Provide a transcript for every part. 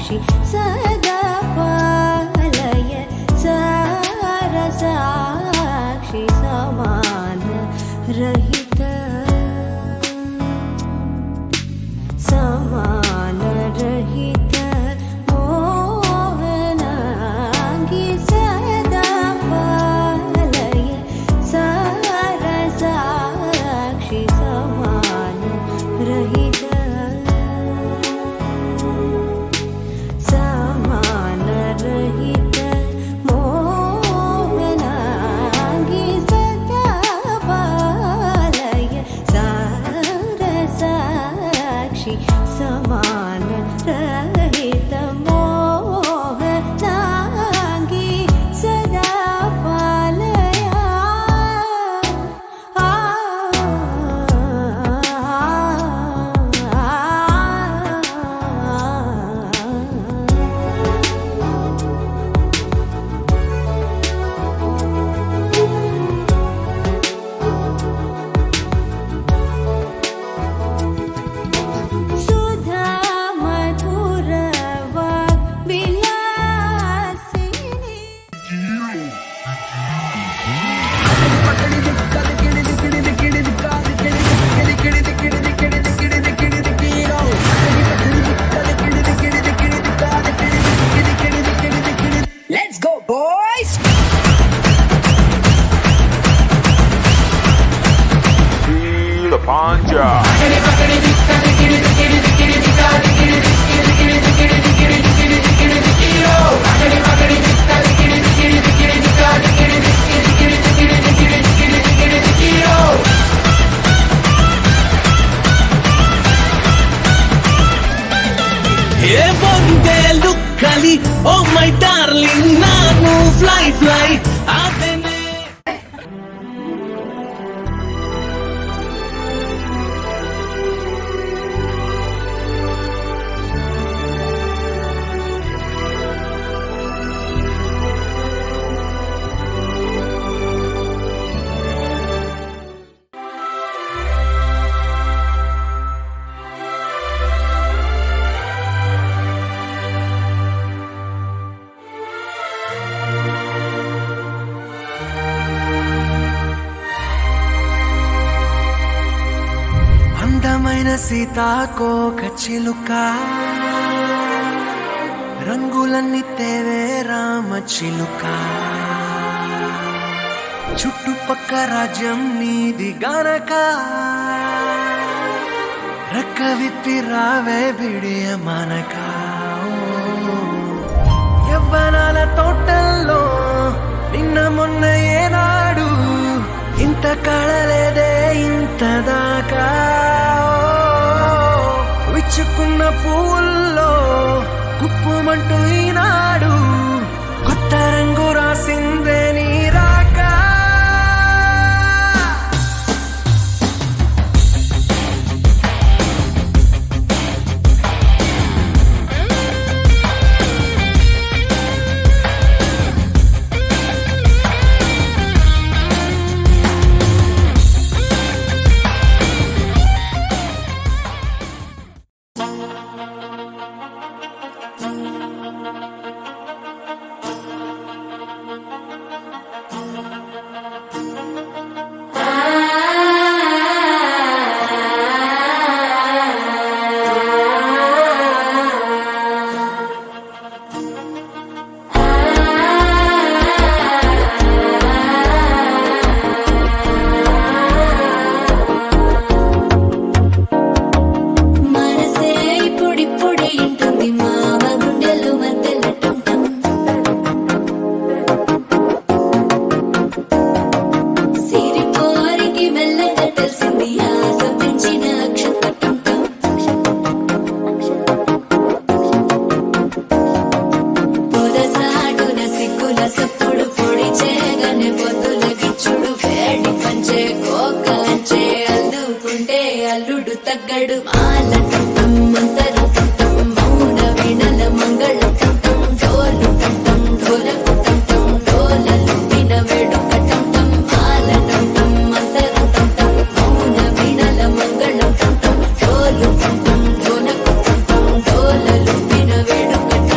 सदा पालय सारसाक्षि समान रहित समान रहित मोहनांगी सदा पालय सारसाक्षि समान रहित समान रहित मोहनांगी सदा पालया Panja. Oh my darling, nanu fly fly. అందమైన సీతాకోక చిలుక రంగులన్నీ తేవే రామ చిలుక చుట్టుపక్క రాజ్యం నీది గనక రెక్క విప్పి రావే బిడియ మనక యవ్వనాల తోటల్లో నిన్న మొన్న ఏనాడు ఇంత కళలేదే ఇంత దాకా విచ్చుకున్న పువ్వుల్లో కుప్పుమంటూ ఈనాడు కొత్త రంగు రాసిందే నీ రాక అల్లుడు తగ్గడు మాలటం మంతరం టం మౌన వీణల మంగళం టం డోలు టం డోలకు టం డోలలు విన వేడుక టం మాలటం మంతరం టం మౌన వీణల మంగళం టం డోలు టం డోలకు టం డోలలు విన వేడుక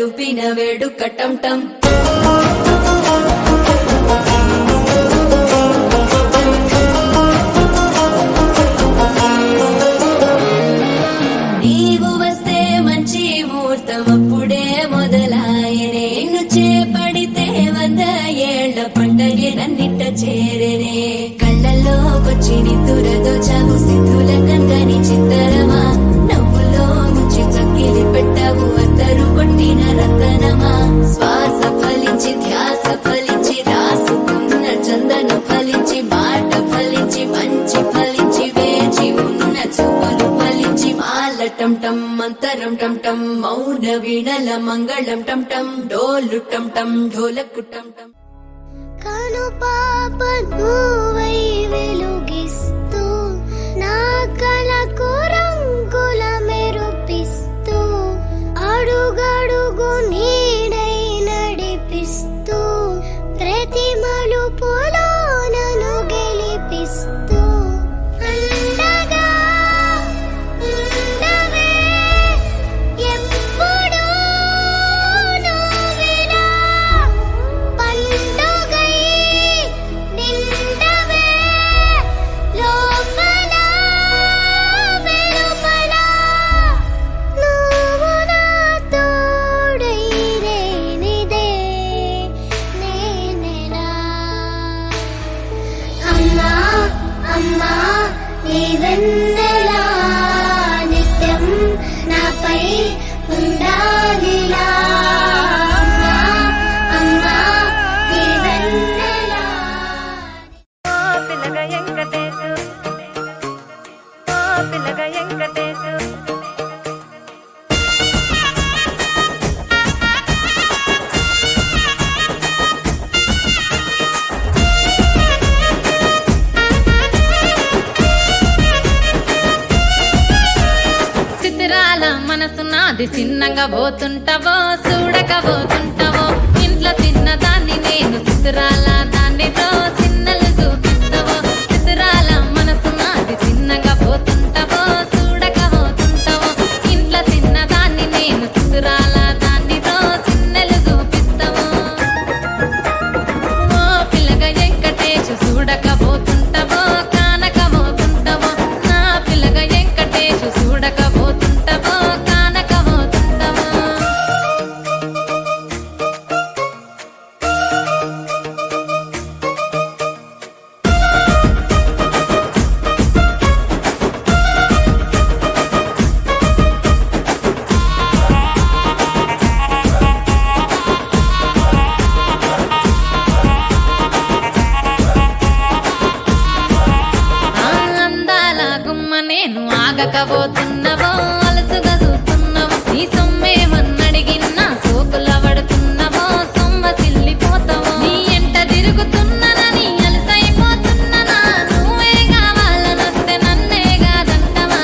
లూపిన వేడుక టం టం నీవు వస్తే మంచి ముహూర్తం అప్పుడే మొదలాయనే నిన్ను చేపడితే 100 ఏళ్ల పండగే నన్నిట్ట చేరేనే కళ్ళల్లోకొచ్చి నిద్దురదో చావు సిద్ధుల కందని చిత్తరమా నవ్వులో ముంచి చక్కిలి పెట్టావు అద్దరు కొట్టిన రతనమా శ్వాస ఫలించి ధ్యాస ఫలించి రాసుకున్న చందన ఫలించి మాట ఫలించి మంచి ఫలించి వేచి ఉన్న చూపులు ఫలించి మాల టం టం మంతరం టం టం మౌన వీణల మంగళం టం టం డోలు టం టం ఢోలకు టం టం కను పాప నువ్వై వెలుగిస్తూ నా కళకు రంగుల మెరుపిస్తూ అడుగడుగు నీడై నడిపిస్తూ ప్రతి మలుపులో నన్ను గెలిపిస్తూ అండగా ఉండవే ఎప్పుడూ నువ్విలా పండుగై నిండవే లోపల వెలుపల నువ్వు నా తోడై నేనిదే నేనేనా అమ్మా అమ్మా నీ వెన్నెలా నిత్యం నాపై ఉండాలిలా అమ్మా అమ్మా నీ వెన్నెలా పిల్లగా వెంకటేశు పిల్లగా వెంకటేశు చిత్రాల మనసు నాది చిన్నగా పోతుంటావో చూడక పోతుంటావో ఇంట్లో చిన్నదాన్ని నేను చిత్రాల దానితో చిన్నలు చూపిస్తావో చిత్రాల మనసు నాది చిన్నగా పోతుంటావో చూడక పోతుంటావో ఇంట్లో చిన్నదాన్ని నేను చిత్రాల దానితో చిన్నలు చూపిస్తావో ఓ పిల్లగా వెంకటేశు చూడక పోతుంటావో కానక పోతుంటావో నా పిల్లగా వెంకటేశు చూడక పోతుంటావో కానక పోతుంటావో ఆ అందాల గుమ్మ నేను ఆగకపోతున్నావో అలసుగా చూస్తున్నావో నీ సొమ్మేమన్నడిగిన్నా సోకుల పడుతున్నావో సొమ్మ సిల్లిపోతావో నీ ఎంట తిరుగుతున్నానని అలసైపోతున్నానా నువ్వే కావాలనొస్తే నన్నే కాదంటవా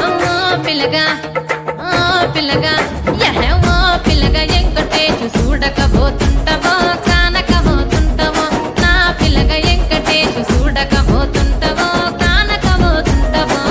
ఓ పిల్లగా ఓ పిల్లగా వెంకటేశు చూడక పోతుంటావో కానక పోతుంటావో నా పిల్లగా వెంకటేశు చూడక పోతుంటావో కానక పోతుంటావో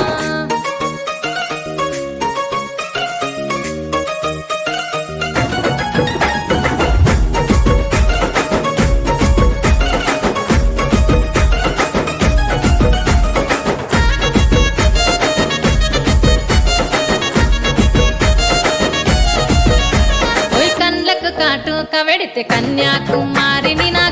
ఓయ్ కండ్లకు కాటుక వెడితే కన్యాకుమారిని నా